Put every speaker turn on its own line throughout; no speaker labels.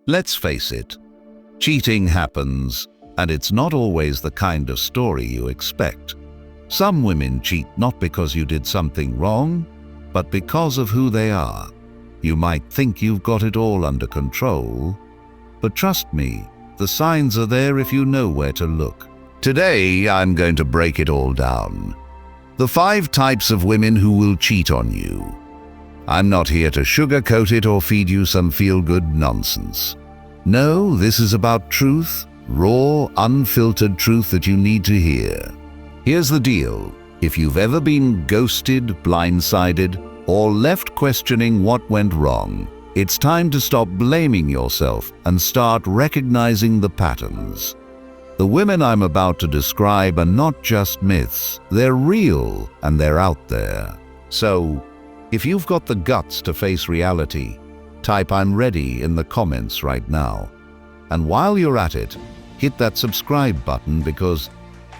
Let's face it, cheating happens, and it's not always the kind of story you expect. Some women cheat not because you did something wrong, but because of who they are. You might think you've got it all under control, but trust me, the signs are there if you know where to look. Today, I'm going to break it all down. The 5 types of women who will cheat on you. I'm not here to sugarcoat it or feed you some feel-good nonsense. No, this is about truth, raw, unfiltered truth that you need to hear. Here's the deal. If you've ever been ghosted, blindsided, or left questioning what went wrong, it's time to stop blaming yourself and start recognizing the patterns. The women I'm about to describe are not just myths, they're real and they're out there. So, if you've got the guts to face reality, type "I'm ready" in the comments right now. And while you're at it, hit that subscribe button because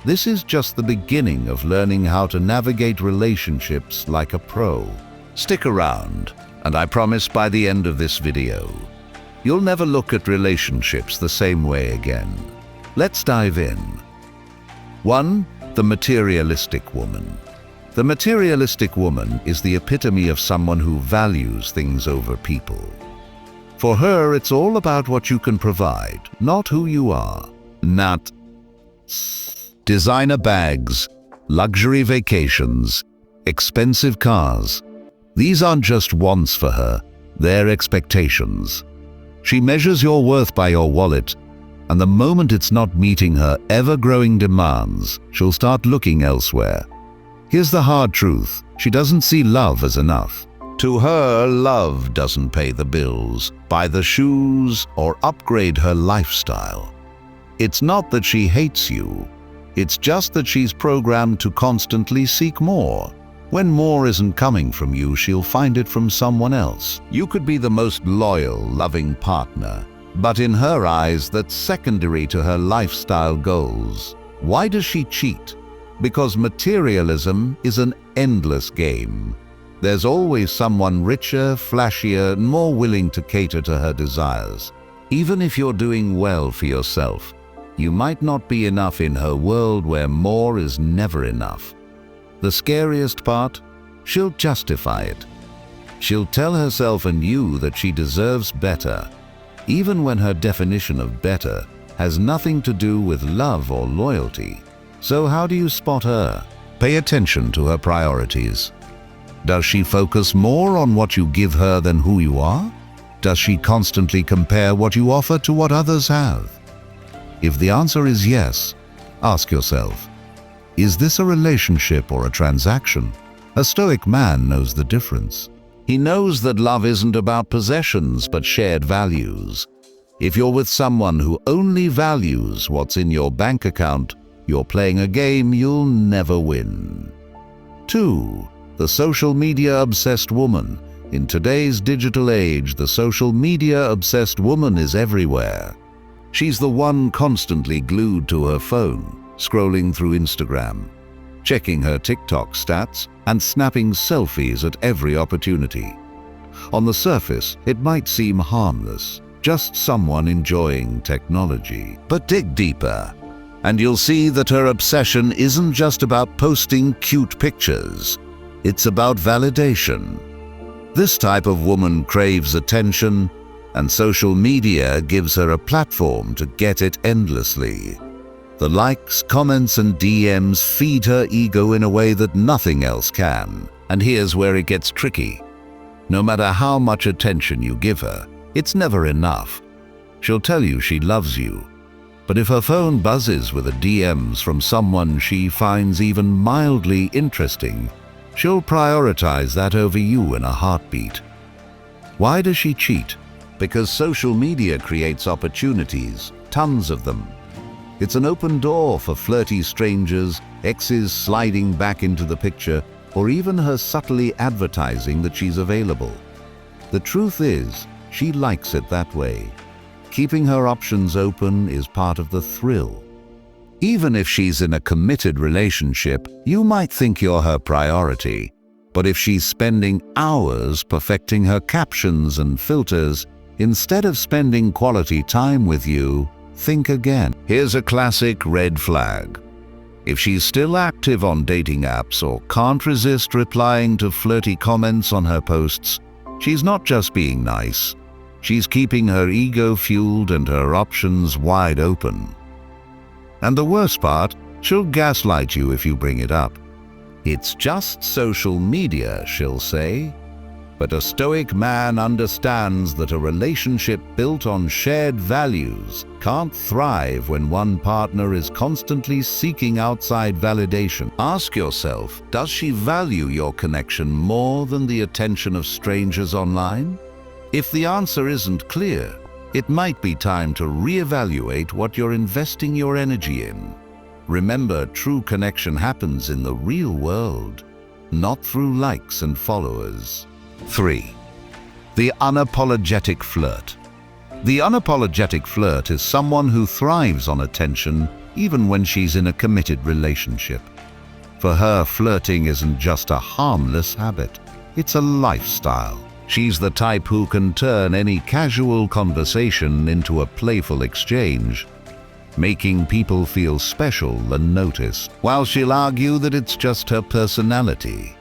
this is just the beginning of learning how to navigate relationships like a pro. Stick around, and I promise by the end of this video, you'll never look at relationships the same way again. Let's dive in. 1. The materialistic woman. The materialistic woman is the epitome of someone who values things over people. For her, it's all about what you can provide, not who you are. Not designer bags, luxury vacations, expensive cars. These aren't just wants for her, they're expectations. She measures your worth by your wallet, and the moment it's not meeting her ever-growing demands, she'll start looking elsewhere. Here's the hard truth. She doesn't see love as enough. To her, love doesn't pay the bills, buy the shoes, or upgrade her lifestyle. It's not that she hates you. It's just that she's programmed to constantly seek more. When more isn't coming from you, she'll find it from someone else. You could be the most loyal, loving partner, but in her eyes, that's secondary to her lifestyle goals. Why does she cheat? Because materialism is an endless game. There's always someone richer, flashier, and more willing to cater to her desires. Even if you're doing well for yourself, you might not be enough in her world where more is never enough. The scariest part? She'll justify it. She'll tell herself and you that she deserves better, even when her definition of better has nothing to do with love or loyalty. So how do you spot her? Pay attention to her priorities. Does she focus more on what you give her than who you are? Does she constantly compare what you offer to what others have? If the answer is yes, ask yourself, is this a relationship or a transaction? A Stoic man knows the difference. He knows that love isn't about possessions but shared values. If you're with someone who only values what's in your bank account, you're playing a game you'll never win. 2. The social media-obsessed woman. In today's digital age, the social media-obsessed woman is everywhere. She's the one constantly glued to her phone, scrolling through Instagram, checking her TikTok stats, and snapping selfies at every opportunity. On the surface, it might seem harmless, just someone enjoying technology. But dig deeper, and you'll see that her obsession isn't just about posting cute pictures. It's about validation. This type of woman craves attention, and social media gives her a platform to get it endlessly. The likes, comments, and DMs feed her ego in a way that nothing else can. And here's where it gets tricky. No matter how much attention you give her, it's never enough. She'll tell you she loves you, but if her phone buzzes with DMs from someone she finds even mildly interesting, she'll prioritize that over you in a heartbeat. Why does she cheat? Because social media creates opportunities, tons of them. It's an open door for flirty strangers, exes sliding back into the picture, or even her subtly advertising that she's available. The truth is, she likes it that way. Keeping her options open is part of the thrill. Even if she's in a committed relationship, you might think you're her priority. But if she's spending hours perfecting her captions and filters, Instead of spending quality time with you, think again. Here's a classic red flag. If she's still active on dating apps or can't resist replying to flirty comments on her posts, she's not just being nice. She's keeping her ego fueled and her options wide open. And the worst part, she'll gaslight you if you bring it up. It's just social media, she'll say. But a Stoic man understands that a relationship built on shared values can't thrive when one partner is constantly seeking outside validation. Ask yourself, does she value your connection more than the attention of strangers online? If the answer isn't clear, it might be time to reevaluate what you're investing your energy in. Remember, true connection happens in the real world, not through likes and followers. 3. The unapologetic flirt. The unapologetic flirt is someone who thrives on attention even when she's in a committed relationship. For her, flirting isn't just a harmless habit, it's a lifestyle. She's the type who can turn any casual conversation into a playful exchange, making people feel special and noticed. While she'll argue that it's just her personality,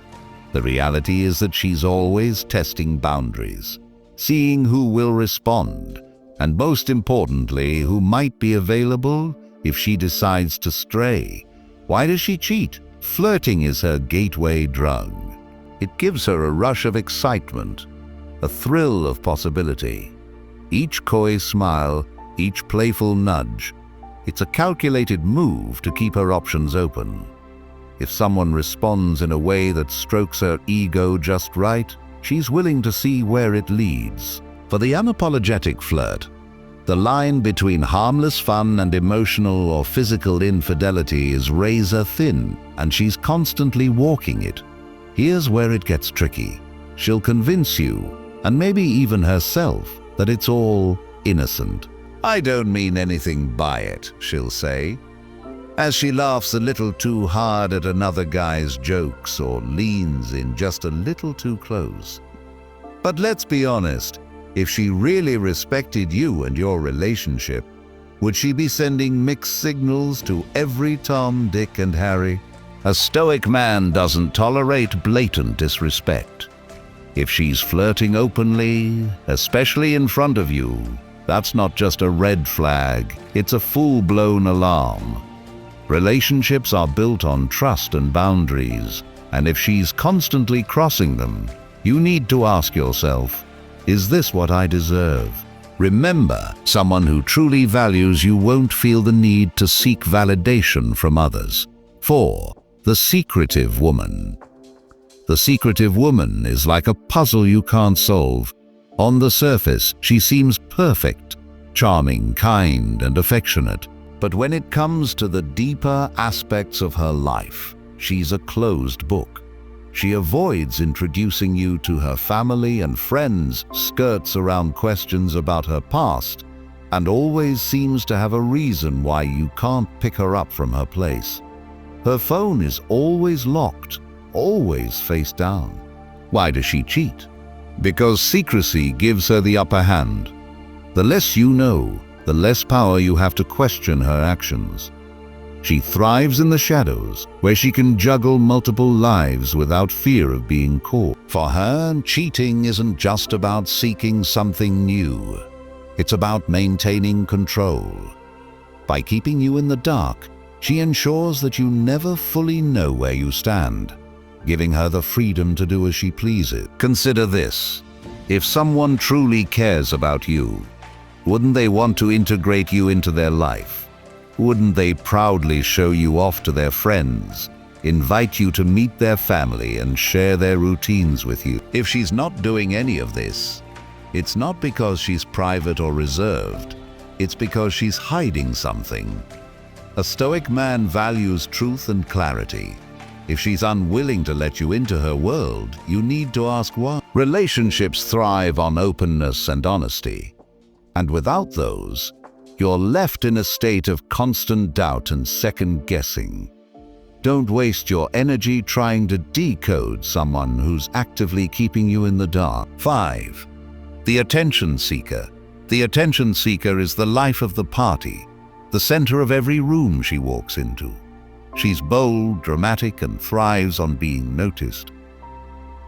the reality is that she's always testing boundaries, seeing who will respond, and most importantly, who might be available if she decides to stray. Why does she cheat? Flirting is her gateway drug. It gives her a rush of excitement, a thrill of possibility. Each coy smile, each playful nudge, it's a calculated move to keep her options open. If someone responds in a way that strokes her ego just right, she's willing to see where it leads. For the unapologetic flirt, the line between harmless fun and emotional or physical infidelity is razor thin, and she's constantly walking it. Here's where it gets tricky. She'll convince you, and maybe even herself, that it's all innocent. "I don't mean anything by it," she'll say, as she laughs a little too hard at another guy's jokes or leans in just a little too close. But let's be honest, if she really respected you and your relationship, would she be sending mixed signals to every Tom, Dick, and Harry? A Stoic man doesn't tolerate blatant disrespect. If she's flirting openly, especially in front of you, that's not just a red flag, it's a full-blown alarm. Relationships are built on trust and boundaries, and if she's constantly crossing them, you need to ask yourself, is this what I deserve? Remember, someone who truly values you won't feel the need to seek validation from others. 4. The secretive woman. The secretive woman is like a puzzle you can't solve. On the surface, she seems perfect, charming, kind, and affectionate. But when it comes to the deeper aspects of her life, she's a closed book. She avoids introducing you to her family and friends, skirts around questions about her past, and always seems to have a reason why you can't pick her up from her place. Her phone is always locked, always face down. Why does she cheat? Because secrecy gives her the upper hand. The less you know, the less power you have to question her actions. She thrives in the shadows, where she can juggle multiple lives without fear of being caught. For her, cheating isn't just about seeking something new. It's about maintaining control. By keeping you in the dark, she ensures that you never fully know where you stand, giving her the freedom to do as she pleases. Consider this. If someone truly cares about you, wouldn't they want to integrate you into their life? Wouldn't they proudly show you off to their friends, invite you to meet their family, and share their routines with you? If she's not doing any of this, it's not because she's private or reserved. It's because she's hiding something. A Stoic man values truth and clarity. If she's unwilling to let you into her world, you need to ask why. Relationships thrive on openness and honesty. And without those, you're left in a state of constant doubt and second-guessing. Don't waste your energy trying to decode someone who's actively keeping you in the dark. 5. The attention seeker. The attention seeker is the life of the party, the center of every room she walks into. She's bold, dramatic, and thrives on being noticed.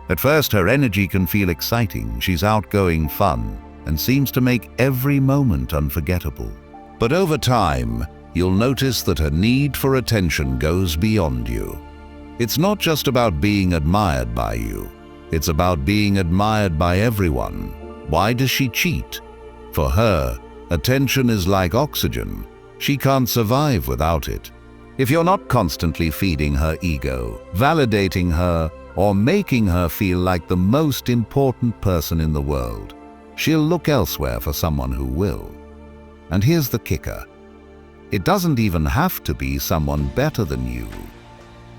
At first, her energy can feel exciting. She's outgoing, fun, and seems to make every moment unforgettable. But over time, you'll notice that her need for attention goes beyond you. It's not just about being admired by you. It's about being admired by everyone. Why does she cheat? For her, attention is like oxygen. She can't survive without it. If you're not constantly feeding her ego, validating her, or making her feel like the most important person in the world, she'll look elsewhere for someone who will. And here's the kicker. It doesn't even have to be someone better than you.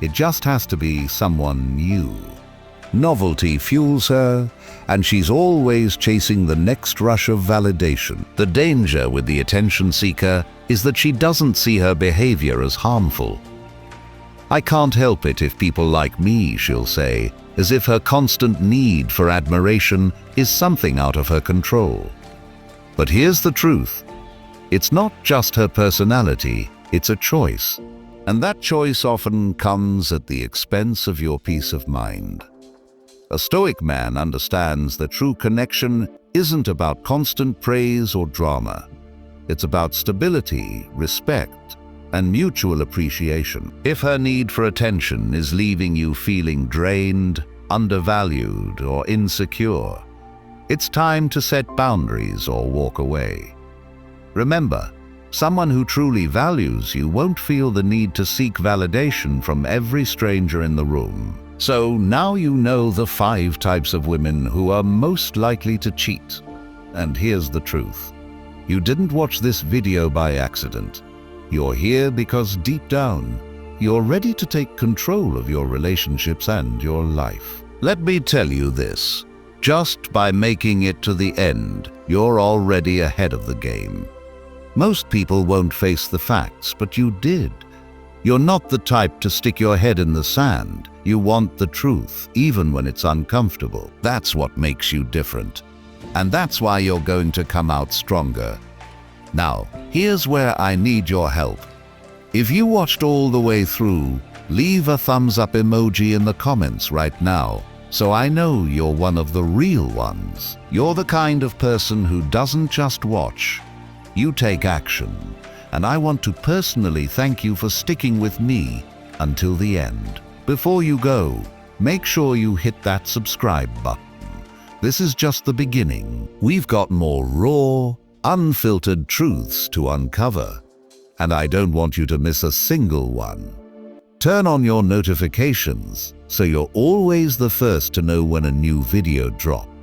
It just has to be someone new. Novelty fuels her, and she's always chasing the next rush of validation. The danger with the attention seeker is that she doesn't see her behavior as harmful. I can't help it if people like me, she'll say, as if her constant need for admiration is something out of her control. But here's the truth. It's not just her personality, it's a choice. And that choice often comes at the expense of your peace of mind. A Stoic man understands that true connection isn't about constant praise or drama. It's about stability, respect, and mutual appreciation. If her need for attention is leaving you feeling drained, undervalued, or insecure, it's time to set boundaries or walk away. Remember, someone who truly values you won't feel the need to seek validation from every stranger in the room. So now you know the 5 types of women who are most likely to cheat. And here's the truth. You didn't watch this video by accident. You're here because deep down, you're ready to take control of your relationships and your life. Let me tell you this. Just by making it to the end, you're already ahead of the game. Most people won't face the facts, but you did. You're not the type to stick your head in the sand. You want the truth, even when it's uncomfortable. That's what makes you different. And that's why you're going to come out stronger. Now, here's where I need your help. If you watched all the way through, leave a thumbs up emoji in the comments right now, so I know you're one of the real ones. You're the kind of person who doesn't just watch. You take action. And I want to personally thank you for sticking with me until the end. Before you go, make sure you hit that subscribe button. This is just the beginning. We've got more raw, unfiltered truths to uncover, and I don't want you to miss a single one. Turn on your notifications so you're always the first to know when a new video drops.